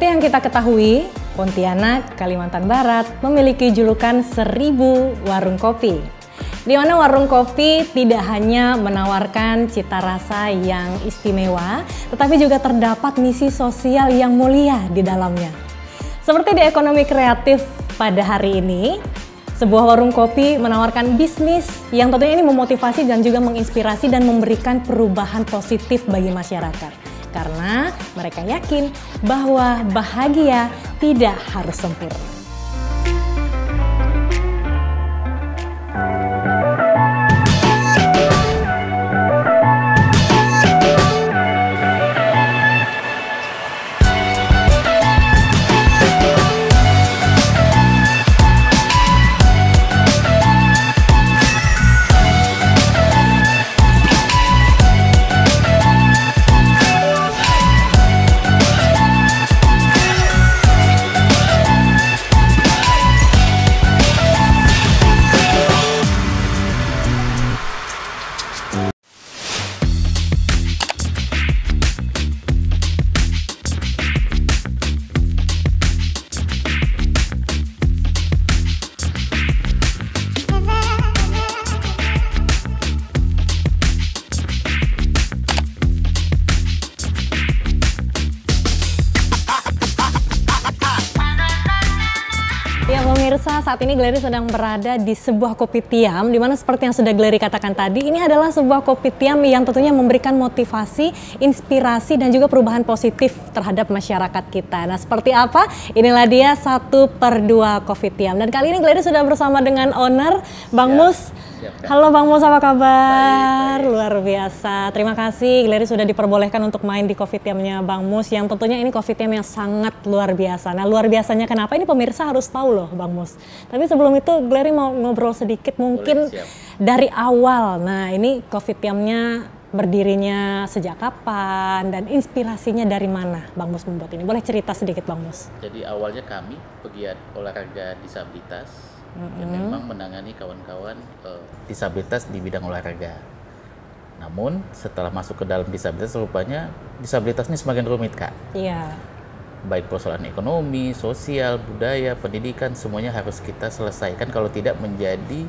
Seperti yang kita ketahui, Pontianak, Kalimantan Barat memiliki julukan 1000 warung kopi. Di mana warung kopi tidak hanya menawarkan cita rasa yang istimewa, tetapi juga terdapat misi sosial yang mulia di dalamnya. Seperti di ekonomi kreatif pada hari ini, sebuah warung kopi menawarkan bisnis yang tentunya ini memotivasi dan juga menginspirasi dan memberikan perubahan positif bagi masyarakat. Karena mereka yakin bahwa bahagia tidak harus sempurna. Ya pemirsa, saat ini Glery sedang berada di sebuah kopitiam, di mana seperti yang sudah Glery katakan tadi, ini adalah sebuah kopitiam yang tentunya memberikan motivasi, inspirasi, dan juga perubahan positif terhadap masyarakat kita. Nah seperti apa? Inilah dia 1/2 kopitiam. Dan kali ini Glery sudah bersama dengan owner, Bang Mus. Halo Bang Mus, apa kabar? Baik. Luar biasa. Terima kasih Glery sudah diperbolehkan untuk main di kopitiamnya Bang Mus, yang tentunya ini kopitiam yang sangat luar biasa. Nah luar biasanya kenapa? Ini pemirsa harus tahu loh Bang Mus. Tapi sebelum itu Glery mau ngobrol sedikit mungkin dari awal. Nah ini kopitiamnya berdirinya sejak kapan dan inspirasinya dari mana Bang Mus membuat ini? Boleh cerita sedikit Bang Mus? Jadi awalnya kami pegiat olahraga disabilitas yang memang menangani kawan-kawan disabilitas di bidang olahraga. Namun setelah masuk ke dalam disabilitas, rupanya disabilitas ini semakin rumit Kak. Iya. Baik persoalan ekonomi, sosial, budaya, pendidikan, semuanya harus kita selesaikan. Kalau tidak menjadi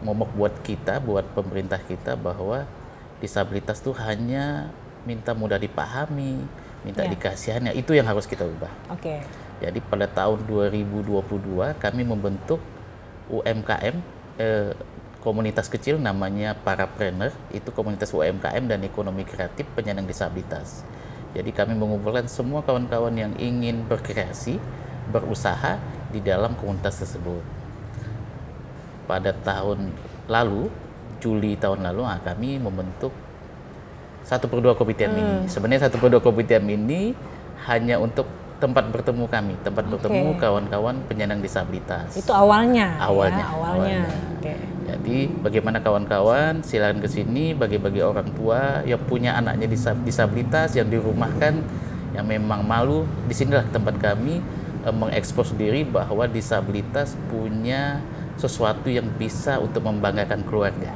momok buat kita, buat pemerintah kita, bahwa disabilitas itu hanya minta mudah dipahami, minta dikasihani. Itu yang harus kita ubah. Oke. Jadi pada tahun 2022 kami membentuk UMKM, komunitas kecil namanya Parapreneur, itu komunitas UMKM dan ekonomi kreatif penyandang disabilitas. Jadi kami mengumpulkan semua kawan-kawan yang ingin berkreasi, berusaha di dalam komunitas tersebut. Pada tahun lalu, Juli tahun lalu, kami membentuk 1/2 kopitiam ini. Sebenarnya 1/2 kopitiam ini hanya untuk tempat bertemu kami, tempat bertemu kawan-kawan penyandang disabilitas. Itu awalnya. Awalnya. Ya, awalnya. Jadi bagaimana kawan-kawan silakan ke sini, bagi-bagi orang tua yang punya anaknya disabilitas yang dirumahkan, yang memang malu. Disinilah tempat kami mengekspos diri bahwa disabilitas punya sesuatu yang bisa untuk membanggakan keluarga.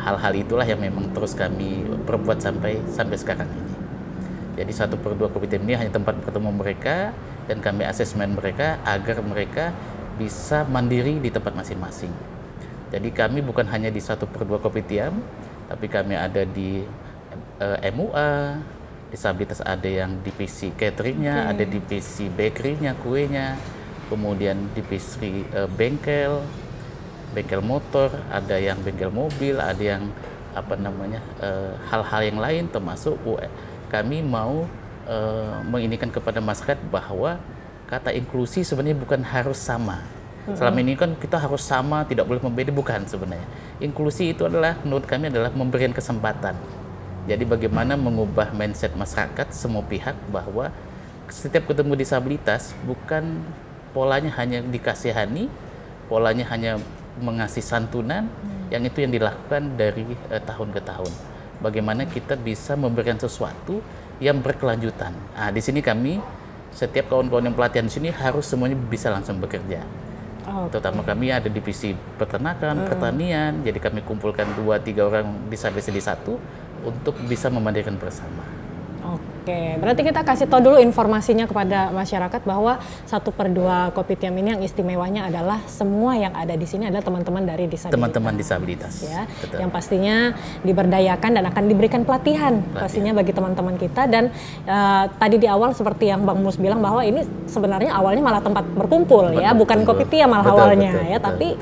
Hal-hal itulah yang memang terus kami perbuat sampai sekarang ini. Jadi 1/2 kopitiam ini hanya tempat bertemu mereka dan kami asesmen mereka agar mereka bisa mandiri di tempat masing-masing. Jadi kami bukan hanya di 1/2 kopitiam, tapi kami ada di MUA, disabilitas ada yang divisi cateringnya, ada divisi bakerynya, kuenya, kemudian divisi bengkel motor, ada yang bengkel mobil, ada yang hal-hal yang lain termasuk kami mau menginikan kepada masyarakat bahwa kata inklusi sebenarnya bukan harus sama. Selama ini kan kita harus sama, tidak boleh membeda, bukan sebenarnya. Inklusi itu adalah, menurut kami adalah memberikan kesempatan. Jadi bagaimana mengubah mindset masyarakat, semua pihak, bahwa setiap ketemu disabilitas bukan polanya hanya dikasihani, polanya hanya mengasih santunan, yang itu yang dilakukan dari tahun ke tahun. Bagaimana kita bisa memberikan sesuatu yang berkelanjutan. Nah, di sini kami, setiap kawan-kawan yang pelatihan di sini harus semuanya bisa langsung bekerja. Terutama kami ada divisi peternakan, pertanian, jadi kami kumpulkan 2-3 orang disabilitas di satu untuk bisa memandirikan bersama. Oke, berarti kita kasih tahu dulu informasinya kepada masyarakat bahwa 1/2 Kopitiam ini yang istimewanya adalah semua yang ada di sini adalah teman-teman dari disabilitas. Teman-teman disabilitas. Ya, Betul. yang pastinya diberdayakan dan akan diberikan pelatihan pastinya bagi teman-teman kita. Dan tadi di awal seperti yang Bang Mus bilang bahwa ini sebenarnya awalnya malah tempat berkumpul ya, bukan Kopitiam malah awalnya ya, tapi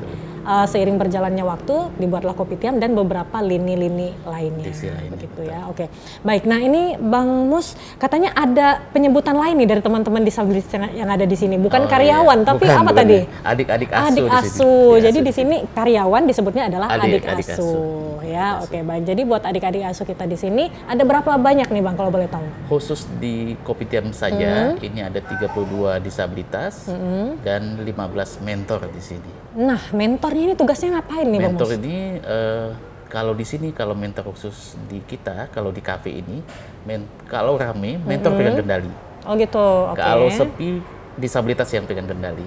seiring berjalannya waktu dibuatlah Kopitiam dan beberapa lini-lini lainnya, begitu ya. Oke, baik. Nah ini Bang Mus katanya ada penyebutan lain nih dari teman-teman disabilitas yang ada di sini, bukan karyawan, tapi apa tadi? Adik-adik asuh. Adik asuh. Jadi di sini karyawan disebutnya adalah adik asuh. Ya, oke, baik. Jadi buat adik-adik asuh kita di sini ada berapa banyak nih Bang kalau boleh tahu? Khusus di Kopitiam saja ini ada 32 disabilitas dan 15 mentor di sini. Nah, mentornya ini tugasnya ngapain nih Bang Mus? Mentor ini kalau di sini, kalau mentor khusus di kita, kalau di kafe ini, kalau rame, mentor pegang kendali. Oh gitu, oke. Kalau sepi, disabilitas yang pegang kendali.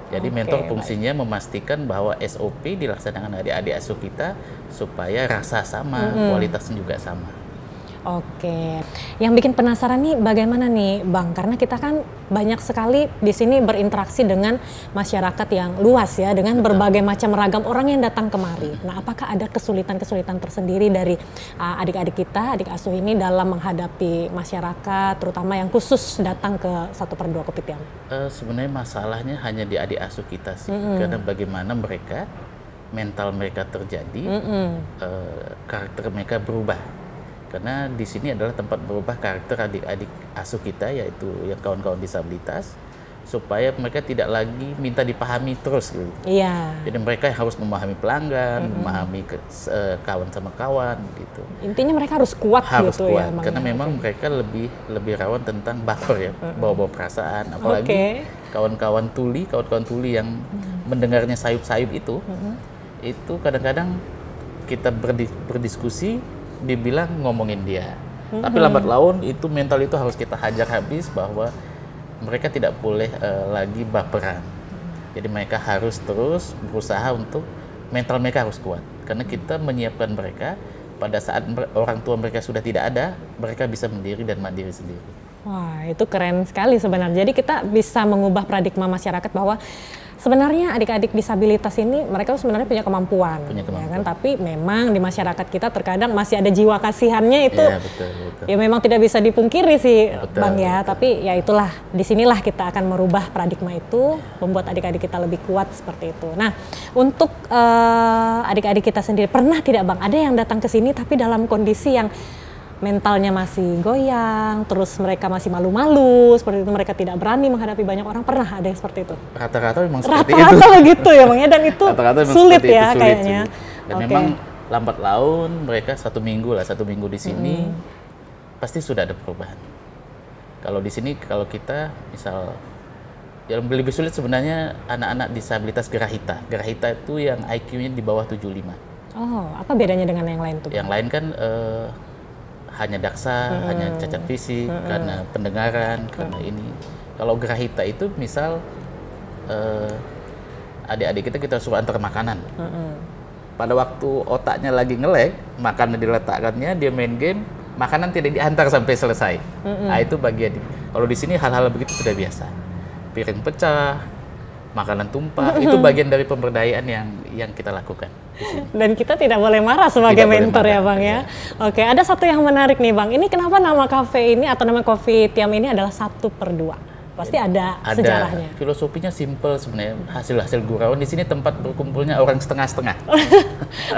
Jadi mentor fungsinya memastikan bahwa SOP dilaksanakan adik-adik asuh kita supaya rasa sama, kualitasnya juga sama. Oke, yang bikin penasaran nih bagaimana nih Bang, karena kita kan banyak sekali di sini berinteraksi dengan masyarakat yang luas ya, dengan berbagai macam ragam orang yang datang kemari. Nah, apakah ada kesulitan-kesulitan tersendiri dari adik-adik kita, adik asuh ini dalam menghadapi masyarakat, terutama yang khusus datang ke 1/2 Kopitiam? Sebenarnya masalahnya hanya di adik asuh kita sih, karena bagaimana mental mereka terjadi, karakter mereka berubah. Karena di sini adalah tempat berubah karakter adik-adik asuh kita, yaitu yang kawan-kawan disabilitas, supaya mereka tidak lagi minta dipahami terus gitu. Iya. Jadi mereka harus memahami pelanggan, memahami kawan sama kawan gitu. Intinya mereka harus kuat gitu kuat, ya. Karena memang mereka lebih rawan tentang baper ya, bawa-bawa perasaan, apalagi kawan-kawan tuli yang mendengarnya sayup-sayup itu kadang-kadang kita berdiskusi dibilang ngomongin dia. Tapi lambat laun itu mental itu harus kita hajar habis bahwa mereka tidak boleh lagi baperan. Jadi mereka harus terus berusaha untuk mental mereka harus kuat. Karena kita menyiapkan mereka pada saat orang tua mereka sudah tidak ada, mereka bisa berdiri dan mandiri sendiri. Wah, itu keren sekali sebenarnya. Jadi kita bisa mengubah paradigma masyarakat bahwa sebenarnya adik-adik disabilitas ini mereka sebenarnya punya kemampuan. Ya kan? Tapi memang di masyarakat kita terkadang masih ada jiwa kasihannya itu. Ya, betul. Ya memang tidak bisa dipungkiri sih, Bang ya. Betul. Tapi ya itulah, disinilah kita akan merubah paradigma itu, membuat adik-adik kita lebih kuat seperti itu. Nah, untuk adik-adik kita sendiri, pernah tidak Bang ada yang datang ke sini tapi dalam kondisi yang mentalnya masih goyang, terus mereka masih malu-malu, seperti itu, mereka tidak berani menghadapi banyak orang, pernah ada yang seperti itu? Rata-rata memang seperti itu. Rata-rata begitu ya Bang ya, dan itu sulit ya itu, kayaknya. Dan memang lambat laun mereka satu minggu di sini pasti sudah ada perubahan. Kalau di sini, kalau kita misal yang lebih sulit sebenarnya anak-anak disabilitas gerahita. Gerahita itu yang IQ-nya di bawah 75. Oh, apa bedanya dengan yang lain tuh? Yang lain kan hanya daksa, hanya cacat fisik, karena pendengaran, karena ini. Kalau gerahita itu misal adik-adik kita suruh antar makanan. Pada waktu otaknya lagi nge-lag, makanan diletakkannya, dia main game, makanan tidak diantar sampai selesai. Nah, itu bagian. Kalau di sini hal-hal begitu sudah biasa. Piring pecah, makanan tumpah, itu bagian dari pemberdayaan yang kita lakukan. Dan kita tidak boleh marah sebagai mentor ya Bang ya. Oke, ada satu yang menarik nih Bang. Ini kenapa nama kafe ini atau nama Kopitiam ini adalah 1/2? Pasti ada sejarahnya. Filosofinya simple sebenarnya, hasil gurauan. Di sini tempat berkumpulnya orang setengah-setengah.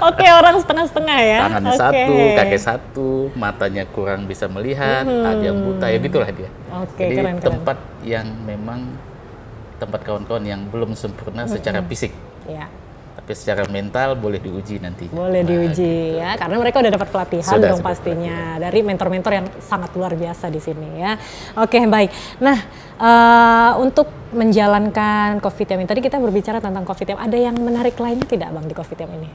Oke, orang setengah-setengah ya. Tangannya satu, kaki satu, matanya kurang bisa melihat, ada yang buta, ya gitulah dia. Jadi keren. Tempat yang memang tempat kawan-kawan yang belum sempurna secara fisik. Ya. Tapi secara mental boleh diuji nanti. Boleh diuji ya, karena mereka udah dapat pelatihan dong pastinya dari mentor-mentor yang sangat luar biasa di sini ya. Oke, baik. Nah, untuk menjalankan Kopitiam ini, tadi kita berbicara tentang Kopitiam, ada yang menarik lainnya tidak Bang di Kopitiam ini?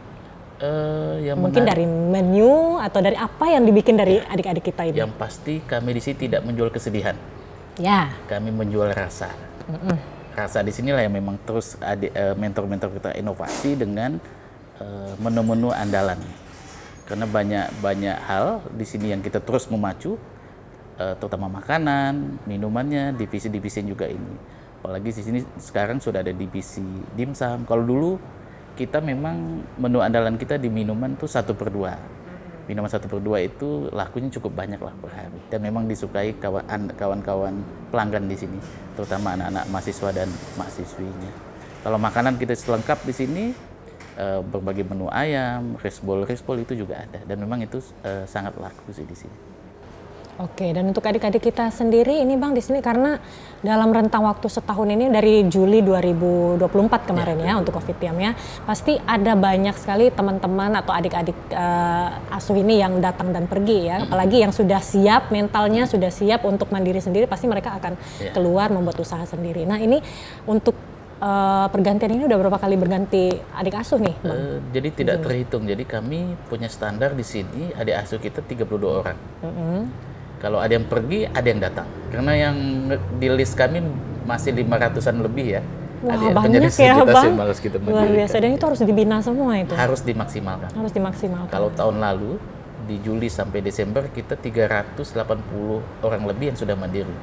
Mungkin dari menu atau dari apa yang dibikin dari adik-adik kita ini? Yang pasti kami di sini tidak menjual kesedihan. Ya. Kami menjual rasa. Rasa di sinilah yang memang terus mentor-mentor kita inovasi dengan menu-menu andalan. Karena banyak hal di sini yang kita terus memacu. terutama makanan, minumannya, divisi-divisi juga ini. Apalagi di sini sekarang sudah ada divisi dimsum. Kalau dulu kita memang menu andalan kita di minuman tuh 1/2. Minuman 1/2 itu lakunya cukup banyak lah per hari. Dan memang disukai kawan-kawan pelanggan di sini, terutama anak-anak mahasiswa dan mahasiswinya. Kalau makanan kita lengkap di sini, berbagai menu ayam, rice bowl itu juga ada. Dan memang itu sangat laku sih di sini. Oke, dan untuk adik-adik kita sendiri ini Bang di sini karena dalam rentang waktu setahun ini dari Juli 2024 kemarin ya untuk Kopitiam ya, pasti ada banyak sekali teman-teman atau adik-adik asuh ini yang datang dan pergi ya, apalagi yang sudah siap mentalnya sudah siap untuk mandiri sendiri, pasti mereka akan keluar membuat usaha sendiri. Nah ini untuk pergantian ini udah berapa kali berganti adik asuh nih Bang? Jadi tidak terhitung, jadi kami punya standar di sini adik asuh kita 32 orang. Kalau ada yang pergi, ada yang datang. Karena yang di list kami masih 500-an lebih ya. Wah, banyak ya Bang. Kita luar biasa, dan itu harus dibina semua itu? Harus dimaksimalkan. Harus dimaksimalkan. Kalau tahun lalu, di Juli sampai Desember, kita 380 orang lebih yang sudah mandiri.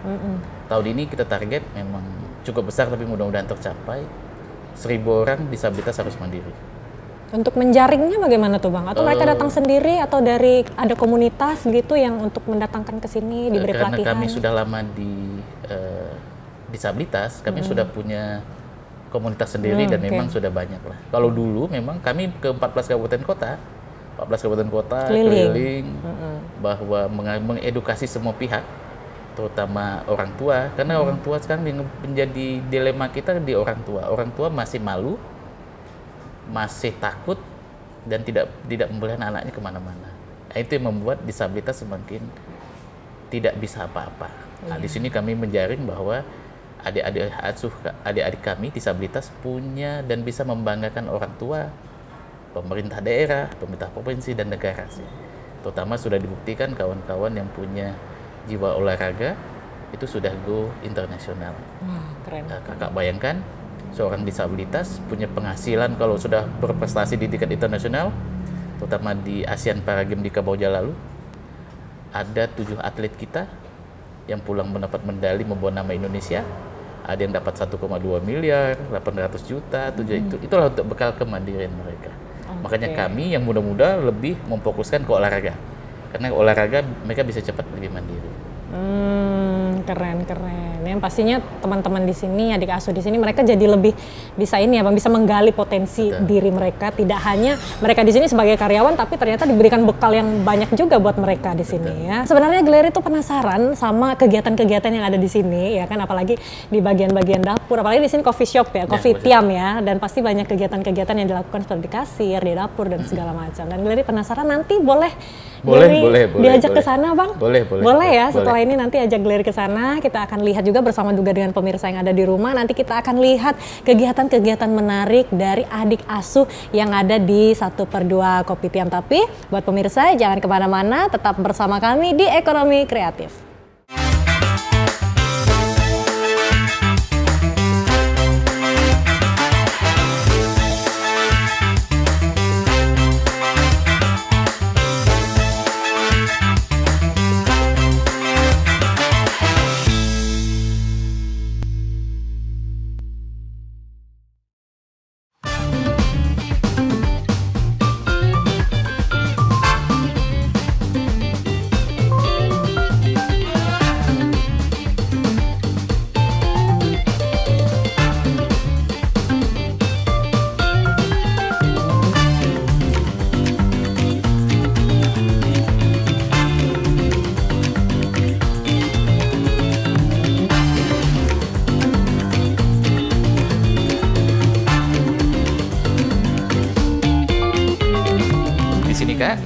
Tahun ini kita target memang cukup besar, tapi mudah-mudahan tercapai. 1.000 orang disabilitas harus mandiri. Untuk menjaringnya bagaimana tuh Bang? Atau mereka datang sendiri atau dari ada komunitas gitu yang untuk mendatangkan ke sini diberi pelatihan? Karena kami sudah lama di disabilitas, kami sudah punya komunitas sendiri dan memang sudah banyak lah. Kalau dulu memang kami ke 14 kabupaten kota keliling bahwa mengedukasi semua pihak, terutama orang tua, karena orang tua sekarang menjadi dilema kita di orang tua. Orang tua masih malu, masih takut, dan tidak membolehkan anaknya kemana-mana. Nah, itu yang membuat disabilitas semakin tidak bisa apa-apa. Nah, di sini kami menjaring bahwa adik-adik kami disabilitas punya dan bisa membanggakan orang tua, pemerintah daerah, pemerintah provinsi, dan negara sih. Terutama sudah dibuktikan kawan-kawan yang punya jiwa olahraga itu sudah go internasional. Keren. Kakak bayangkan seorang disabilitas punya penghasilan kalau sudah berprestasi di tingkat internasional, terutama di ASEAN Para Games di Kamboja lalu, ada 7 atlet kita yang pulang mendapat medali membawa nama Indonesia. Ada yang dapat 1,2 miliar, 800 juta, itulah untuk bekal kemandirian mereka. Makanya kami yang muda-muda lebih memfokuskan ke olahraga, karena olahraga mereka bisa cepat lebih mandiri. Keren. Yang pastinya teman-teman di sini, adik asuh di sini, mereka jadi lebih bisa ini ya Bang, bisa menggali potensi diri mereka. Tidak hanya mereka di sini sebagai karyawan, tapi ternyata diberikan bekal yang banyak juga buat mereka di sini ya. Sebenarnya Glery itu penasaran sama kegiatan-kegiatan yang ada di sini ya kan, apalagi di bagian-bagian dapur, apalagi di sini coffee shop ya, Kopitiam ya, dan pasti banyak kegiatan-kegiatan yang dilakukan seperti di kasir, di dapur dan segala macam. Dan Glery penasaran, nanti boleh diajak ke sana Bang? Boleh ya, setelah ini nanti ajak Glery ke sana, kita akan lihat juga bersama juga dengan pemirsa yang ada di rumah. Nanti kita akan lihat kegiatan-kegiatan menarik dari adik asuh yang ada di 1/2 Kopitiam. Tapi buat pemirsa jangan kemana-mana, tetap bersama kami di Ekonomi Kreatif.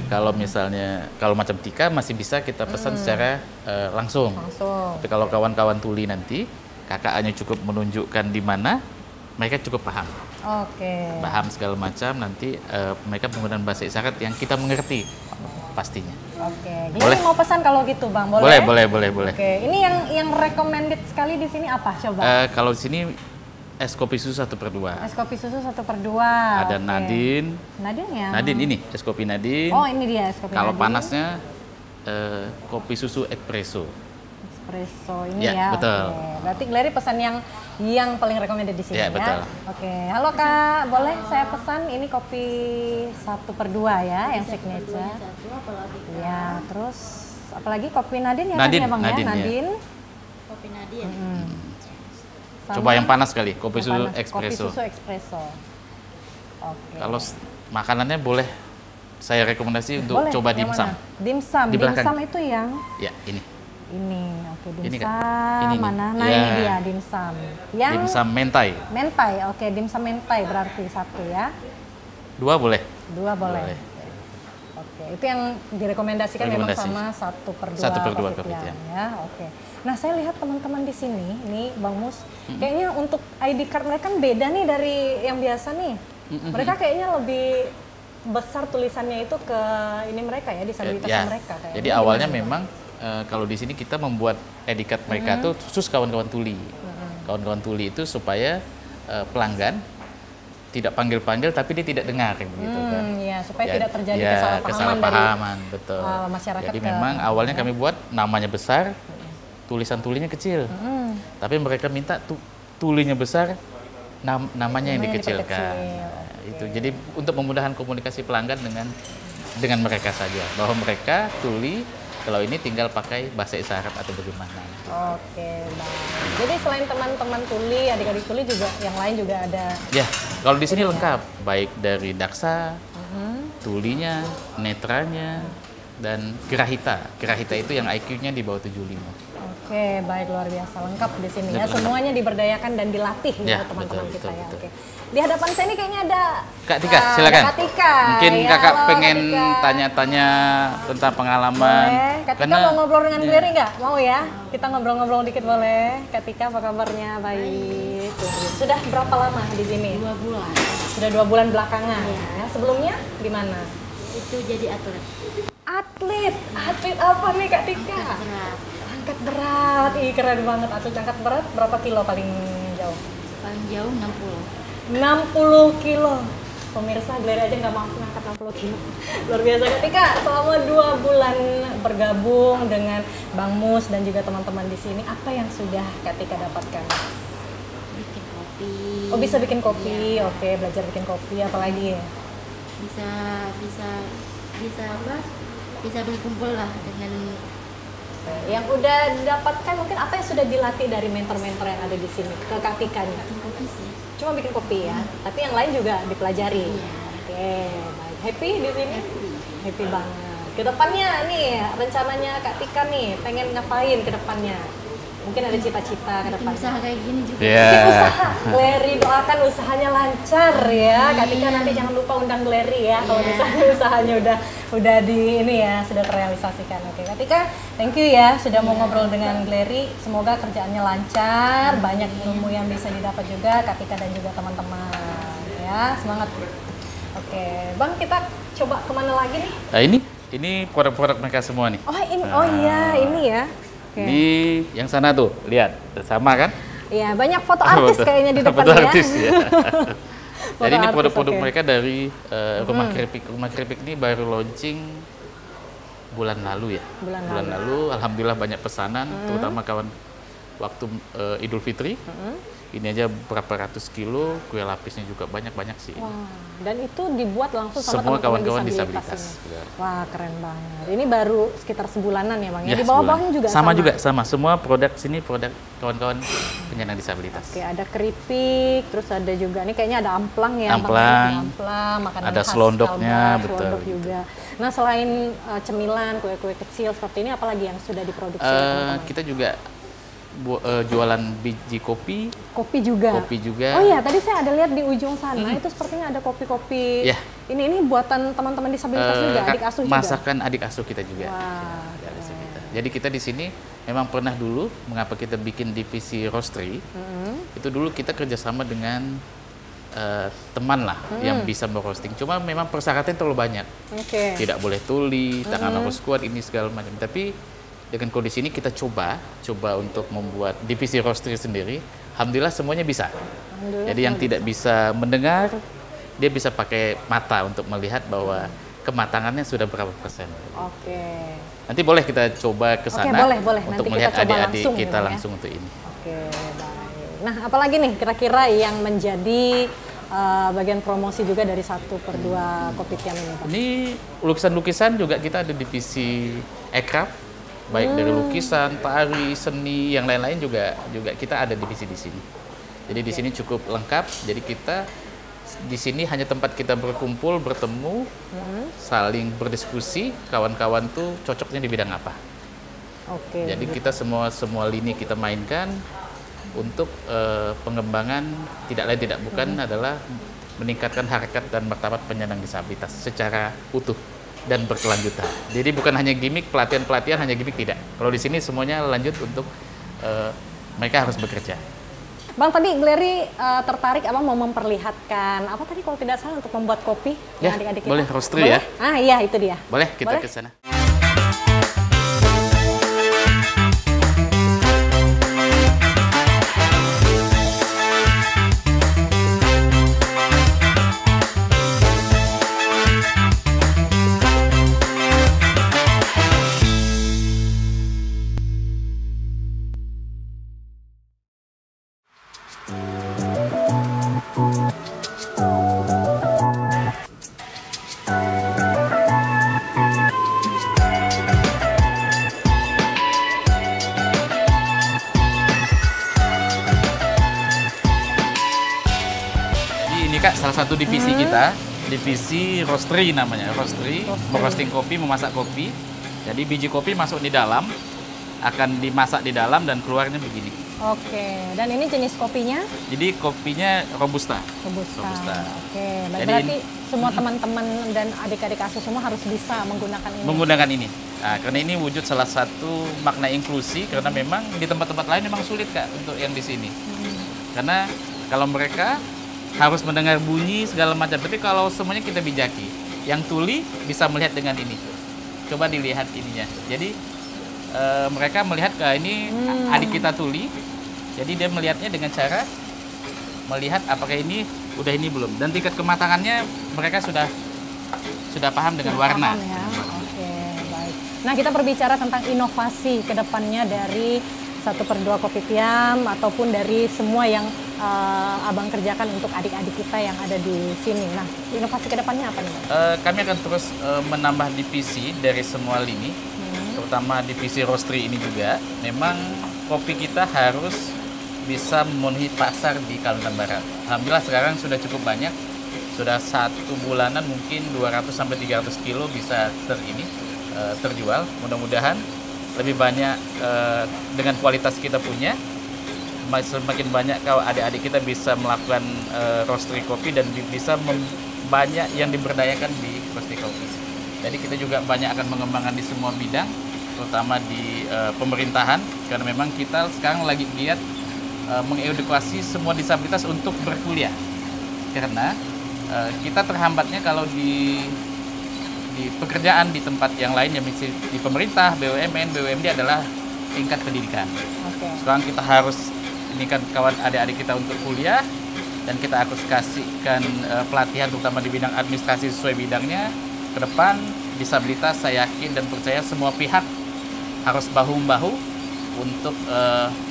Kalau misalnya, kalau macam Tika masih bisa kita pesan secara langsung. Tapi kalau kawan-kawan tuli nanti, kakak hanya cukup menunjukkan di mana, mereka cukup paham. Paham segala macam, nanti mereka menggunakan bahasa isyarat yang kita mengerti pastinya. Jadi mau pesan kalau gitu Bang, boleh? Boleh. Ini yang recommended sekali di sini apa coba? Kalau di sini es kopi susu 1/2. Es kopi susu 1/2. Ada Nadine. Nadine ya? Nadine ini, es kopi Nadine. Oh ini dia es kopi Kalau Nadine. panasnya kopi susu espresso. espresso ini Ya, ya. betul. Oke. Berarti Glery pesan yang paling recommended di sini Ya, ya. betul. Oke. Halo Kak, boleh saya pesan ini kopi 1/2 ya, yang signature. Ya, terus apalagi kopi Nadine ya Nadine, kan ya Bang Nadine, ya? ya. Nadine. Kopi Nadia. Sama Coba yang panas kali, kopi yang susu panas, espresso. Kopi susu espresso. Oke. Kalau makanannya boleh saya rekomendasi untuk Boleh, coba yang dimsum. mana? Dimsum. Di belakang. Dimsum itu yang Ya, ini. ini. Oke, Ini, dimsum Kak. Ini nih. mana? Nah, Ya. ini dia dimsum. Yang Dimsum mentai. mentai. Oke, dimsum mentai berarti 1 ya. 2 boleh. 2 boleh. Boleh. Oke, itu yang direkomendasikan memang Rekomendasi. sama 1/2 1/2 kopitiam kopitiam. ya. Oke. Nah, saya lihat teman-teman di sini, ini Bang Mus, kayaknya untuk ID card mereka kan beda nih dari yang biasa nih. Mereka kayaknya lebih besar tulisannya itu ke ini mereka ya, disabilitas Ya. mereka kayaknya. Jadi awalnya memang kalau di sini kita membuat ID card mereka tuh khusus kawan-kawan tuli. Kawan-kawan tuli itu supaya pelanggan tidak panggil-panggil tapi dia tidak dengar begitu kan. Ya, supaya Ya, tidak terjadi ya, kesalahpahaman dari betul. masyarakat Jadi ke- memang awalnya kami buat namanya besar, tulisan tulinya kecil. Tapi mereka minta tulinya besar, namanya yang Namanya yang dikecilkan. diperkecil, Nah, itu. Jadi untuk memudahkan komunikasi pelanggan dengan mereka saja, bahwa mereka tuli kalau ini tinggal pakai bahasa isyarat atau bagaimana. Oke, baik. Jadi selain teman-teman tuli, adik-adik tuli juga yang lain juga ada. Ya, kalau di sini lengkap, baik dari daksa, tulinya, netranya, dan gerahita. Gerahita itu yang IQ-nya di bawah 75. Oke, baik, luar biasa lengkap di sini ya. Lengkap. Semuanya diberdayakan dan dilatih ya Ya, teman-teman betul, kita betul, ya. betul. Oke. Di hadapan saya ini kayaknya ada Kak Tika, ada silakan. Kak Tika. Mungkin Ya, kakak halo, pengen Kak Tika. tanya-tanya tentang pengalaman. Boleh. Kak Tika mau ngobrol dengan Glery nggak? Mau ya? Kita ngobrol-ngobrol dikit boleh. Kak Tika, apa kabarnya? Baik. Sudah berapa lama di sini? 2 bulan. Sudah 2 bulan belakangan. Iya. Ya, sebelumnya di mana? Itu jadi atlet. Atlet apa nih Kak Tika? Berat. Angkat berat, ih keren banget. Atlet angkat berat berapa kilo paling jauh? Paling jauh 60. 60 kilo. Pemirsa, Glery aja nggak mampu ngangkat 60 kilo. Luar biasa Kak Tika, selama 2 bulan bergabung dengan Bang Mus dan juga teman-teman di sini, apa yang sudah Kak Tika dapatkan? Bikin kopi. Oh, bisa bikin kopi, Iya. oke, belajar bikin kopi, apalagi ya? Bisa bisa apa? Bisa berkumpul lah dengan Yang udah didapatkan mungkin apa yang sudah dilatih dari mentor-mentor yang ada di sini ke Kak Tika nih? bikin kopi sih. Cuma bikin kopi ya, tapi yang lain juga dipelajari. Iya. Oke, baik. Happy di sini? Happy. Happy banget. Kedepannya nih, rencananya Kak Tika nih, pengen ngapain ke depannya? Mungkin ada cita-cita ke Bikin depannya. usaha kayak gini juga. Ya. Bikin usaha. Glery doakan usahanya lancar ya. Kak Tika nanti jangan lupa undang Glery ya kalau Iya. misalnya usahanya udah di ini ya, sudah terrealisasikan. Oke, Kak Tika, thank you ya sudah mau ngobrol dengan Glery. Semoga kerjaannya lancar, banyak ilmu yang bisa didapat juga Kak Tika dan juga teman-teman. Ya, semangat. Oke, Bang, kita coba kemana lagi nih? Nah, ini produk-produk mereka semua nih. Oh, ini, oh iya, ini ya. Oke. Ini yang sana tuh, lihat, sama kan? Iya, banyak foto artis Foto- kayaknya di depan foto ya. artis, ya. Foto Jadi ini artis, produk-produk oke. mereka dari Rumah Keripik. Rumah Keripik ini baru launching bulan lalu ya. Bulan lalu, alhamdulillah banyak pesanan, terutama kawan waktu Idul Fitri. Ini aja berapa ratus kilo, kue lapisnya juga banyak-banyak sih. Wah, dan itu dibuat langsung sama Semua teman-teman kawan-kawan disabilitas disabilitas. ini. Benar. Wah, keren banget. Ini baru sekitar sebulanan ya, Bang. Ya, di sebulan. bawah-bawahnya juga sama juga, sama. Semua produk sini produk kawan-kawan penyandang disabilitas. Oke, ada keripik, terus ada juga nih kayaknya ada amplang ya, Bang. Amplang. Ada amplang, makanan Ada khas selondoknya, Kalbar, betul, selondok gitu. juga. Nah, selain cemilan, kue-kue kecil seperti ini, apalagi yang sudah diproduksi oleh teman-teman? Kita juga jualan biji kopi, Kopi juga. kopi juga. Oh iya, tadi saya ada lihat di ujung sana itu sepertinya ada kopi-kopi. Ya. Ini buatan teman-teman disabilitas juga, adik asuh juga. Masakan adik asuh kita juga. Wah, Ya, adik asuh kita. Jadi kita di sini memang pernah dulu mengapa kita bikin divisi roastery. Itu dulu kita kerjasama dengan teman lah yang bisa merosting. Cuma memang persyaratan terlalu banyak. Oke. Tidak boleh tuli, tangan harus kuat, ini segala macam. Tapi dengan kondisi ini kita coba untuk membuat divisi roastery sendiri. Alhamdulillah semuanya bisa. Alhamdulillah Jadi yang tidak bisa mendengar, dia bisa pakai mata untuk melihat bahwa kematangannya sudah berapa persen. Oke. Nanti boleh kita coba ke sana boleh. untuk Nanti melihat kita coba adik-adik langsung kita gitu ya. langsung untuk ini. Oke, baik. Nah, apalagi nih kira-kira yang menjadi bagian promosi juga dari 1/2 Kopitiam ini, Pak? Ini lukisan-lukisan juga kita ada divisi aircraft, baik dari lukisan, tari, seni, yang lain-lain juga kita ada divisi di sini. Jadi di sini cukup lengkap. Jadi kita di sini hanya tempat kita berkumpul, bertemu, saling berdiskusi. Kawan-kawan tuh cocoknya di bidang apa. Oke. Jadi kita semua lini kita mainkan untuk pengembangan tidak lain tidak bukan adalah meningkatkan harkat dan martabat penyandang disabilitas secara utuh dan berkelanjutan. Jadi bukan hanya gimmick, pelatihan hanya gimmick, tidak. Kalau di sini semuanya lanjut untuk mereka harus bekerja. Bang, tadi Glery tertarik Abang mau memperlihatkan apa tadi kalau tidak salah untuk membuat kopi Ya, adik-adik kita. boleh roastery ya? Ah iya, itu dia. Boleh kita Boleh? ke sana. Ini Kak, salah satu divisi kita, divisi roastery namanya. Roastery, merosting kopi, memasak kopi. Jadi biji kopi masuk di dalam, akan dimasak di dalam dan keluarnya begini. Oke, dan ini jenis kopinya? Jadi kopinya robusta. Robusta. Oke, Jadi berarti semua teman-teman dan adik-adik asuh semua harus bisa menggunakan ini. Menggunakan ini. Nah, karena ini wujud salah satu makna inklusi, karena memang di tempat-tempat lain memang sulit Kak untuk yang di sini. Karena kalau mereka harus mendengar bunyi segala macam, tapi kalau semuanya kita bijaki, yang tuli bisa melihat dengan ini. Coba dilihat ininya. Jadi mereka melihat ini adik kita tuli, jadi dia melihatnya dengan cara melihat apakah ini udah ini belum, dan tingkat kematangannya mereka sudah paham dengan warna. Paham ya. Oke, baik. Nah, kita berbicara tentang inovasi ke depannya dari 1/2 Kopitiam ataupun dari semua yang Abang kerjakan untuk adik-adik kita yang ada di sini. Nah, inovasi ke depannya apa nih, Bang? Kami akan terus menambah divisi dari semua lini, terutama divisi roastery ini juga. Memang kopi kita harus bisa memenuhi pasar di Kalimantan Barat. Alhamdulillah sekarang sudah cukup banyak, sudah 1 bulanan mungkin 200-300 kilo bisa terjual. Mudah-mudahan lebih banyak dengan kualitas kita punya, semakin banyak kalau adik-adik kita bisa melakukan roastery kopi dan bisa banyak yang diberdayakan di roastery kopi. Jadi kita juga banyak akan mengembangkan di semua bidang, terutama di pemerintahan, karena memang kita sekarang lagi giat mengedukasi semua disabilitas untuk berkuliah. Karena kita terhambatnya kalau di pekerjaan di tempat yang lain, yang di pemerintah, BUMN, BUMD adalah tingkat pendidikan. Oke. Sekarang kita harus ini kan kawan adik-adik kita untuk kuliah, dan kita harus kasihkan pelatihan terutama di bidang administrasi sesuai bidangnya. Ke depan disabilitas saya yakin dan percaya semua pihak harus bahu-membahu untuk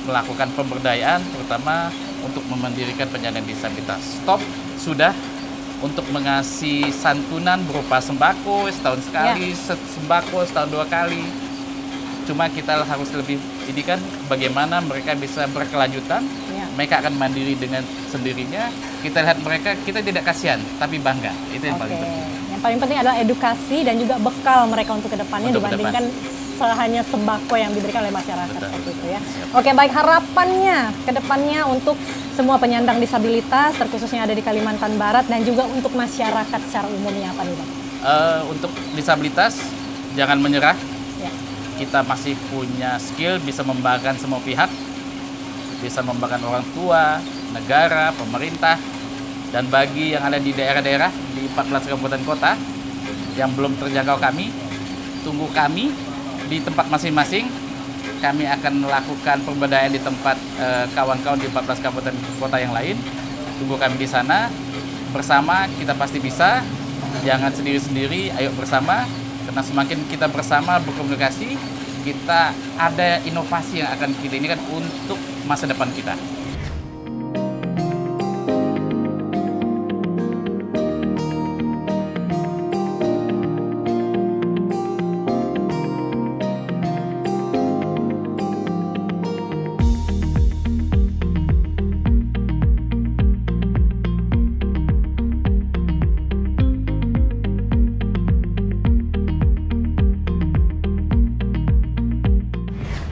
melakukan pemberdayaan, terutama untuk memandirikan penyandang disabilitas. Stop sudah untuk mengasih santunan berupa sembako setahun sekali, sembako setahun 2 kali. Cuma kita harus lebih ini kan bagaimana mereka bisa berkelanjutan, mereka akan mandiri dengan sendirinya. Kita lihat mereka, kita tidak kasihan, tapi bangga. Itu yang paling penting. Yang paling penting adalah edukasi dan juga bekal mereka untuk kedepannya dibandingkan hanya sembako yang diberikan oleh masyarakat. Seperti itu ya. Oke, baik, harapannya kedepannya untuk semua penyandang disabilitas, terkhususnya ada di Kalimantan Barat, dan juga untuk masyarakat secara umumnya apa nih, Bang? Untuk disabilitas jangan menyerah. Ya. Kita masih punya skill, bisa membanggakan semua pihak, bisa membanggakan orang tua, negara, pemerintah, dan bagi yang ada di daerah-daerah di 14 kabupaten kota yang belum terjangkau kami, tunggu kami di tempat masing-masing. Kami akan melakukan pemberdayaan di tempat kawan-kawan di 14 kabupaten kota yang lain. Tunggu kami di sana. Bersama kita pasti bisa. Jangan sendiri-sendiri, ayo bersama. Karena semakin kita bersama berkomunikasi, kita ada inovasi yang akan kita ini kan untuk masa depan kita.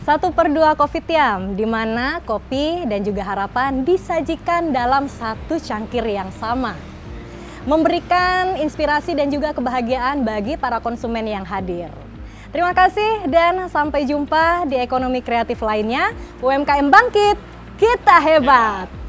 Satu per dua Kopitiam, di mana kopi dan juga harapan disajikan dalam satu cangkir yang sama. Memberikan inspirasi dan juga kebahagiaan bagi para konsumen yang hadir. Terima kasih dan sampai jumpa di ekonomi kreatif lainnya. UMKM bangkit, kita hebat!